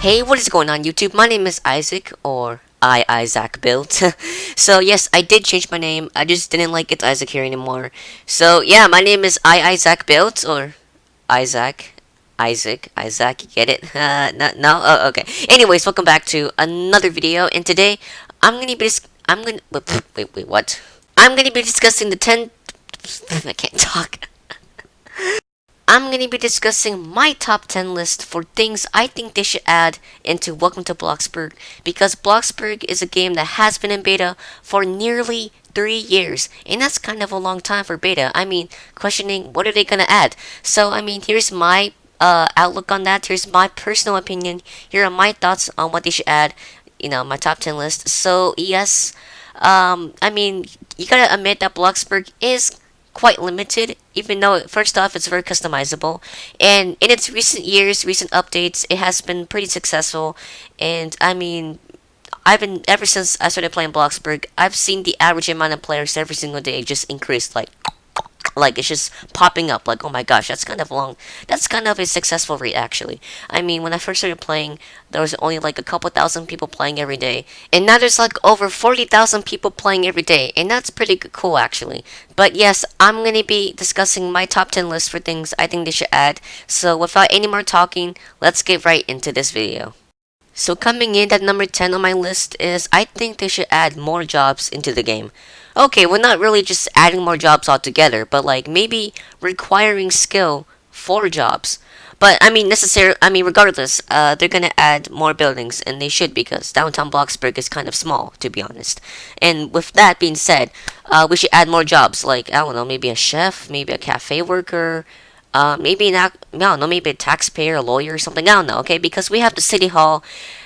Hey, what is going on YouTube? My name is Isaac, or Isaac Built. So yes, I did change my name. I just didn't like it Isaac here anymore. So yeah, my name is Isaac Built, or Isaac. Isaac, you get it? No, no? Oh, okay. Anyways, welcome back to another video, and today, I'm gonna, wait, what? I'm gonna be discussing the 10, I can't talk. I'm going to be discussing my top 10 list for things I think they should add into Welcome to Bloxburg, because Bloxburg is a game that has been in beta for nearly 3 years, and that's kind of a long time for beta. I mean, questioning what are they going to add. So, I mean, here's my outlook on that. Here's my personal opinion. Here are my thoughts on what they should add, my top 10 list. So, yes, I mean, you gotta admit that Bloxburg is quite limited, even though first off it's very customizable, and in its recent years, recent updates, it has been pretty successful. And I mean, I've been ever since I started playing Bloxburg, I've seen the average amount of players every single day just increase, like it's just popping up, like, oh my gosh, that's kind of long. That's kind of a successful rate, actually. I mean, when I first started playing, there was only like a couple thousand people playing every day, and now there's like over 40,000 people playing every day, and that's pretty cool, actually. But yes, I'm gonna be discussing my top 10 list for things I think they should add. So without any more talking, let's get right into this video. So coming in at number 10 on my list is, I think they should add more jobs into the game. Okay, we're not really just adding more jobs altogether, but like maybe requiring skill for jobs. But regardless, they're gonna add more buildings, and they should, because downtown Bloxburg is kind of small, to be honest. And with that being said, we should add more jobs, like, I don't know, maybe a chef, maybe a cafe worker, maybe not, I don't know, maybe a taxpayer, a lawyer, or something. I don't know. Okay, because we have the city hall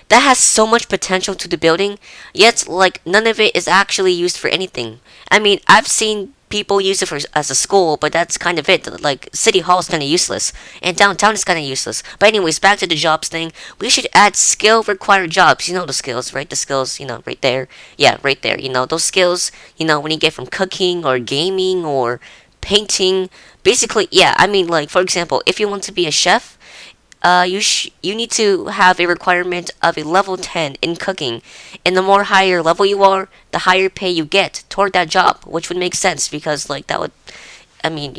that has so much potential to the building, yet like none of it is actually used for anything. I mean, I've seen people use it for as a school, but that's kind of it. Like, city hall is kind of useless, and downtown is kind of useless. But anyways, back to the jobs thing. We should add skill required jobs. You know the skills, right? The skills, right there. Yeah, right there. Those skills. When you get from cooking or gaming or painting. Basically, yeah. I mean, like, for example, if you want to be a chef, you need to have a requirement of a level 10 in cooking, and the more higher level you are, the higher pay you get toward that job, which would make sense, because like that would, I mean,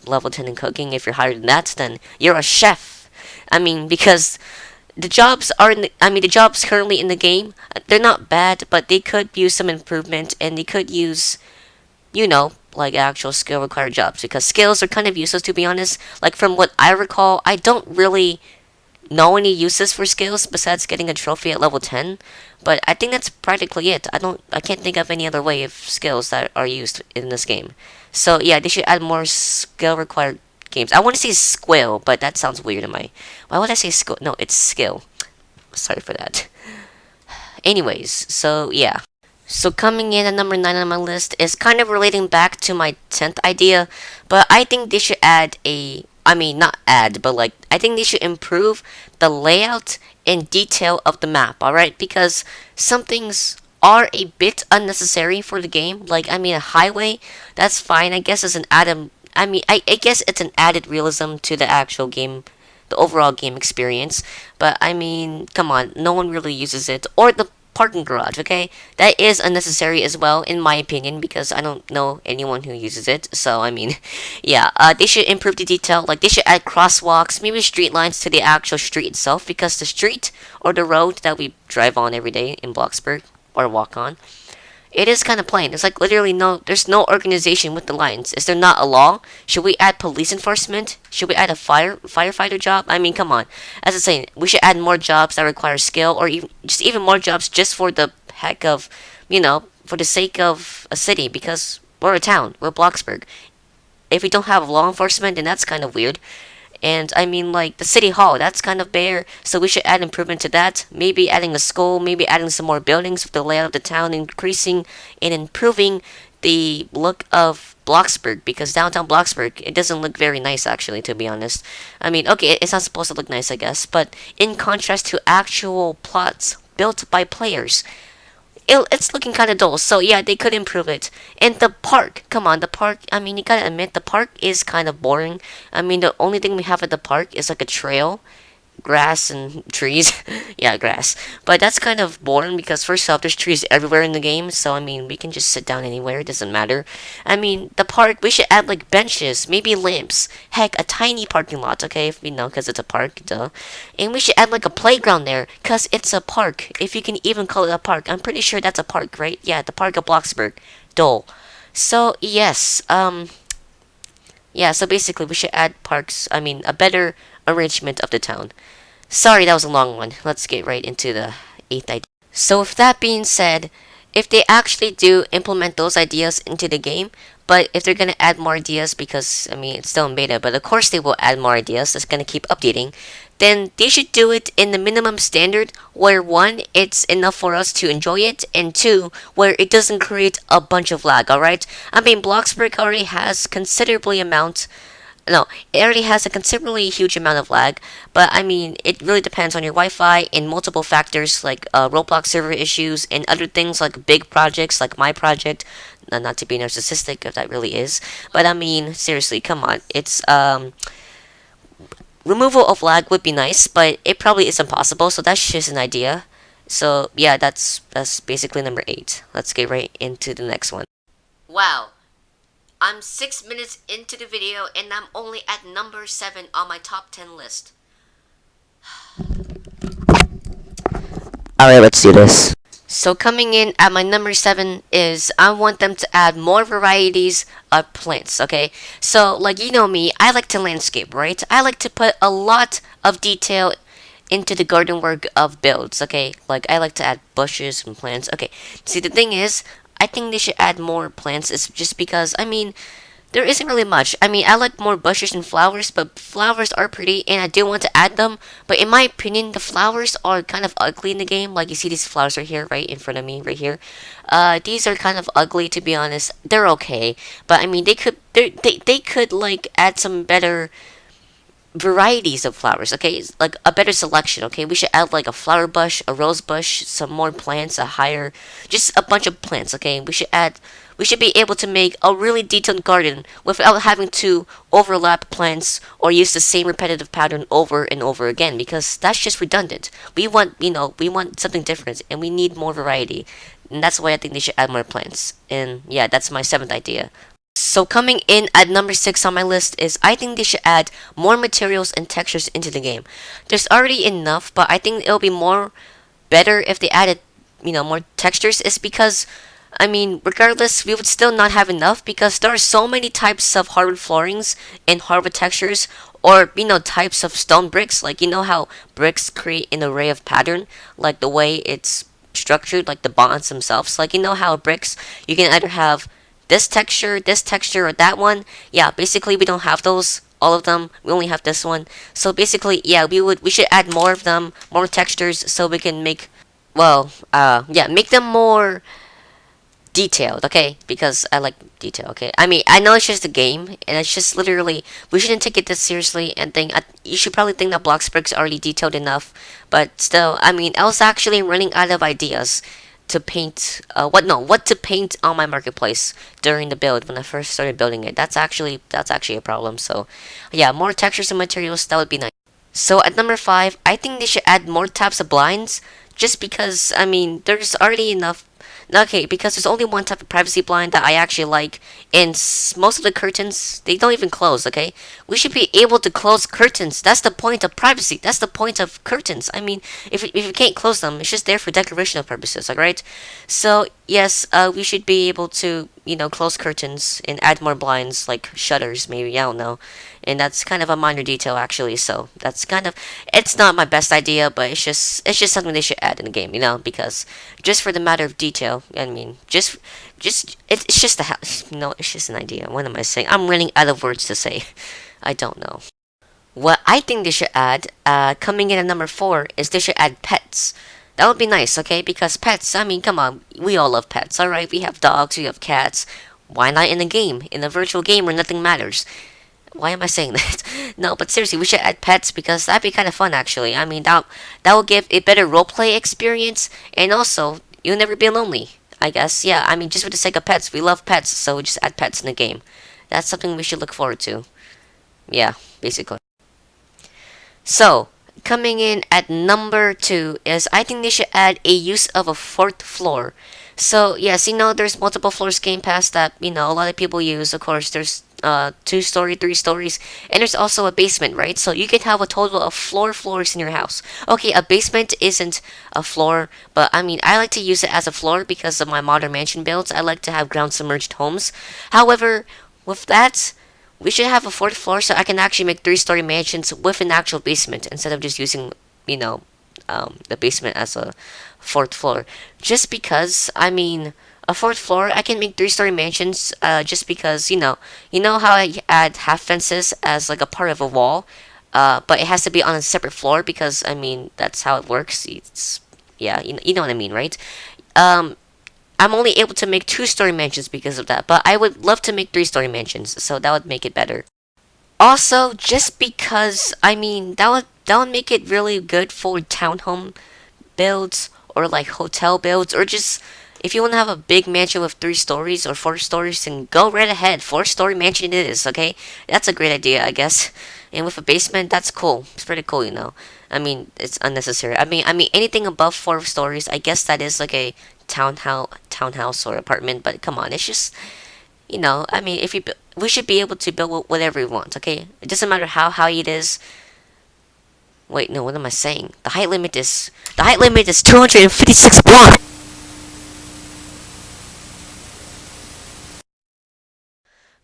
level 10 in cooking. If you're higher than that, then you're a chef. I mean, because the jobs are the jobs currently in the game, they're not bad, but they could use some improvement, and they could use, like actual skill required jobs, because skills are kind of useless, to be honest. Like, from what I recall, I don't really know any uses for skills besides getting a trophy at level 10, but I think that's practically it. I can't think of any other way of skills that are used in this game. So yeah, they should add more skill required games. I want to say squill, but that sounds weird in my, why would I say skill? No, it's skill. Sorry for that. Anyways, so yeah. So coming in at number 9 on my list is kind of relating back to my 10th idea, but I think they should add not add, but like, I think they should improve the layout and detail of the map, alright? Because some things are a bit unnecessary for the game. Like, I mean, a highway, that's fine, I guess, as an added, I guess it's an added realism to the actual game, the overall game experience. But I mean, come on, no one really uses it. Or the parking garage, okay? That is unnecessary as well, in my opinion, because I don't know anyone who uses it. So, I mean, yeah, they should improve the detail. Like, they should add crosswalks, maybe street lines to the actual street itself, because the street, or the road that we drive on every day in Bloxburg, or walk on, it is kind of plain. It's like literally there's no organization with the lines. Is there not a law? Should we add police enforcement? Should we add a firefighter job? I mean, come on. As I say, we should add more jobs that require skill, or even more jobs just for the heck of, for the sake of a city, because we're a town. We're Bloxburg. If we don't have law enforcement, then that's kind of weird. And I mean, like, the city hall, that's kind of bare, so we should add improvement to that. Maybe adding a school, maybe adding some more buildings with the layout of the town, increasing and improving the look of Bloxburg, because downtown Bloxburg, it doesn't look very nice, actually, to be honest. I mean, okay, it's not supposed to look nice, I guess, but in contrast to actual plots built by players, it's looking kind of dull. So yeah, they could improve it. And the park, come on, the park. I mean, you gotta admit, the park is kind of boring. I mean, the only thing we have at the park is like a trail, grass and trees. Yeah, grass. But that's kind of boring because first off, there's trees everywhere in the game. So I mean, we can just sit down anywhere. It doesn't matter. I mean, the park. We should add like benches, maybe lamps. Heck, a tiny parking lot. Okay, if we know, because it's a park, duh. And we should add like a playground there, cause it's a park. If you can even call it a park, I'm pretty sure that's a park, right? Yeah, the park of Bloxburg. Dole. So yes, yeah. So basically, we should add parks. I mean, a better arrangement of the town. Sorry, that was a long one. Let's get right into the eighth idea. So, with that being said, if they actually do implement those ideas into the game, but if they're gonna add more ideas, because I mean it's still in beta, but of course they will add more ideas. It's gonna keep updating. Then they should do it in the minimum standard, where one, it's enough for us to enjoy it, and two, where it doesn't create a bunch of lag. All right. I mean, Bloxburg already has considerably amount no, it already has a considerably huge amount of lag, but I mean, it really depends on your Wi-Fi and multiple factors like Roblox server issues and other things like big projects like my project. Not to be narcissistic, if that really is, but I mean, seriously, come on. It's removal of lag would be nice, but it probably isn't possible. So that's just an idea. So yeah, that's basically number 8. Let's get right into the next one. Wow, I'm 6 minutes into the video and I'm only at number 7 on my top 10 list. Alright, let's do this. So coming in at my number 7 is I want them to add more varieties of plants, okay? So like you know me, I like to landscape, right? I like to put a lot of detail into the garden work of builds, okay? Like I like to add bushes and plants. Okay. See, the thing is, I think they should add more plants. It's just because I mean there isn't really much. I mean, I like more bushes and flowers, but flowers are pretty, and I do want to add them. But in my opinion, the flowers are kind of ugly in the game. Like you see these flowers right here, right in front of me, right here. These are kind of ugly, to be honest. They're okay, but I mean, they could like add some better varieties of flowers, okay? Like a better selection, okay? We should add like a flower bush, a rose bush, some more plants, a higher, just a bunch of plants, okay? We should be able to make a really detailed garden without having to overlap plants or use the same repetitive pattern over and over again, because that's just redundant. We want, we want something different and we need more variety. And that's why I think they should add more plants. And yeah, that's my 7th idea. So coming in at number 6 on my list is I think they should add more materials and textures into the game. There's already enough, but I think it'll be more better if they added, more textures. Is because I mean, regardless, we would still not have enough because there are so many types of hardwood floorings and hardwood textures, or types of stone bricks. Like how bricks create an array of pattern, like the way it's structured, like the bonds themselves. Like how bricks you can either have this texture, or that one. Yeah, basically we don't have those. All of them. We only have this one. So basically, yeah, we should add more of them, more textures, so we can make make them more detailed, okay? Because I like detail, okay? I mean, I know it's just a game, and it's just literally, we shouldn't take it this seriously and think, you should probably think that Bloxburg's already detailed enough, but still, I mean, I was actually running out of ideas to paint, what to paint on my marketplace during the build when I first started building it. That's actually a problem, so, yeah, more textures and materials, that would be nice. So at number 5, I think they should add more types of blinds, just because, I mean, there's already enough. Okay, because there's only one type of privacy blind that I actually like, and most of the curtains, they don't even close, okay? We should be able to close curtains. That's the point of privacy. That's the point of curtains. I mean, if you can't close them, it's just there for decorational purposes, alright? So, yes, we should be able to, close curtains and add more blinds, like shutters, maybe, I don't know. And that's kind of a minor detail, actually, so that's kind of, it's not my best idea, but it's just something they should add in the game, because just for the matter of detail, I mean, it's just a house, it's just an idea. What am I saying? I'm running out of words to say. I don't know. What I think they should add, coming in at number 4, is they should add pets. That would be nice, okay? Because pets, I mean, come on, we all love pets, alright? We have dogs, we have cats. Why not in a game? In a virtual game where nothing matters. Why am I saying that? No, but seriously, we should add pets because that'd be kind of fun, actually. I mean, that will give a better roleplay experience, and also, you'll never be lonely, I guess. Yeah, I mean, just for the sake of pets, we love pets, so we just add pets in the game. That's something we should look forward to. Yeah, basically. So, Coming in at number 2 is I think they should add a use of a fourth floor. So yes, there's multiple floors Game Pass that a lot of people use. Of course, there's 2 story, 3 stories, and there's also a basement, right? So you can have a total of floors in your house. Okay, a basement isn't a floor, but I mean I like to use it as a floor because of my modern mansion builds. I like to have ground submerged homes. However, with that, we should have a fourth floor so I can actually make 3-story mansions with an actual basement instead of just using, you know, the basement as a fourth floor. Just because, I mean, a fourth floor, I can make 3-story mansions. Just because, you know how I add half fences as like a part of a wall, but it has to be on a separate floor because I mean that's how it works. It's yeah, you know what I mean, right? Um, I'm only able to make 2-story mansions because of that, but I would love to make 3-story mansions, so that would make it better. Also, just because I mean that would make it really good for townhome builds or like hotel builds or just if you want to have a big mansion with 3 stories or 4 stories, then go right ahead. 4-story mansion it is, okay? That's a great idea, I guess. And with a basement, that's cool. It's pretty cool. I mean, it's unnecessary. I mean, anything above 4 stories, I guess that is like a townhouse or apartment. But come on, it's just I mean, we should be able to build whatever we want, okay? It doesn't matter how high it is. Wait, no, what am I saying? The height limit is 256 blocks.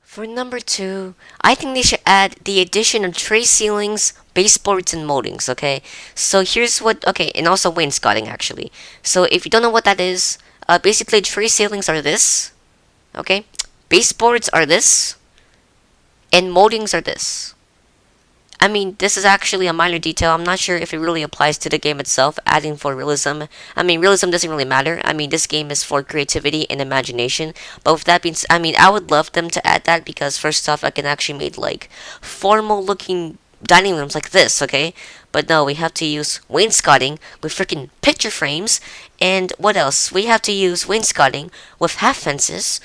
For number 2, I think they should add the addition of tray ceilings, baseboards, and moldings, okay? So here's what, okay, and also wainscoting actually. So if you don't know what that is, basically tray ceilings are this, okay? Baseboards are this, and moldings are this. I mean, this is actually a minor detail. I'm not sure if it really applies to the game itself, adding for realism. I mean, realism doesn't really matter. I mean, this game is for creativity and imagination. But with that being I mean, I would love them to add that because first off, I can actually make like formal looking dining rooms like this, okay? But no, we have to use wainscoting with freaking picture frames. And what else? We have to use wainscoting with half fences.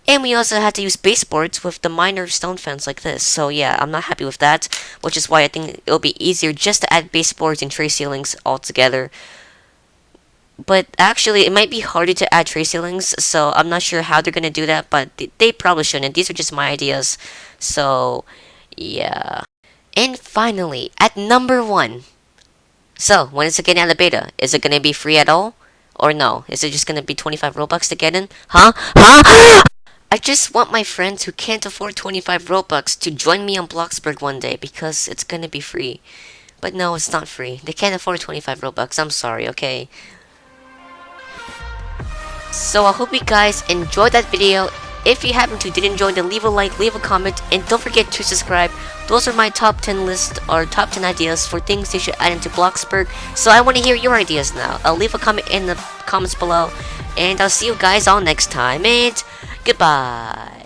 And we also had to use baseboards with the minor stone fence like this. So yeah, I'm not happy with that, which is why I think it'll be easier just to add baseboards and tray ceilings all together. But actually, it might be harder to add tray ceilings, so I'm not sure how they're gonna do that, but they probably shouldn't. These are just my ideas. So, yeah. And finally, at number 1. So, when is it getting out of beta? Is it gonna be free at all? Or no? Is it just gonna be 25 Robux to get in? Huh? Huh? I just want my friends who can't afford 25 Robux to join me on Bloxburg one day because it's gonna be free. But no, it's not free. They can't afford 25 Robux. I'm sorry, okay? So I hope you guys enjoyed that video. If you happen to did enjoy, then leave a like, leave a comment, and don't forget to subscribe. Those are my top 10 list or top 10 ideas for things they should add into Bloxburg. So I want to hear your ideas now. I'll leave a comment in the comments below, and I'll see you guys all next time. And goodbye.